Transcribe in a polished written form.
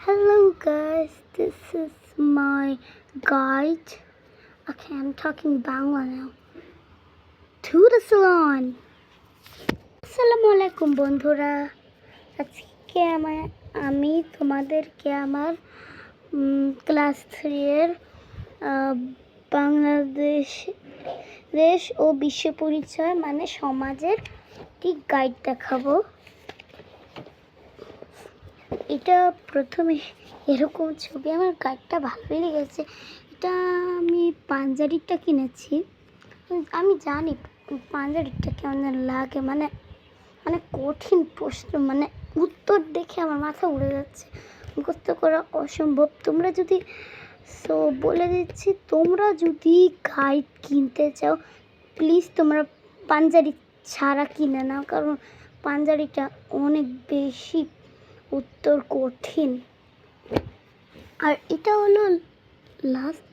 Hello guys, this is my guide. Okay, I'm talking Bangla now. To the salon. আসসালামু আলাইকুম বন্ধুরা, আজকে আমি তোমাদেরকে আমার ক্লাস 3 এর বাংলাদেশ ও বিশ্ব পরিচয় মানে সমাজের ঠিক গাইড দেখাবো। এটা প্রথমে এরকম ছবি, আমার গাইডটা ভালোই লেগেছে। এটা আমি পাঞ্জাবিটা কিনেছি। আমি জানি পাঞ্জাবিটা কেমন লাগে, মানে কঠিন প্রশ্ন, মানে উত্তর দেখে আমার মাথা উড়ে যাচ্ছে, মুখস্থ করা অসম্ভব। তোমরা যদি বলে দিচ্ছি, তোমরা যদি গাইড কিনতে চাও প্লিজ তোমরা পাঞ্জাবি ছাড়া কিনে নাও, কারণ পাঞ্জাবিটা অনেক বেশি উত্তর কঠিন। আর এটা হলো লাস্ট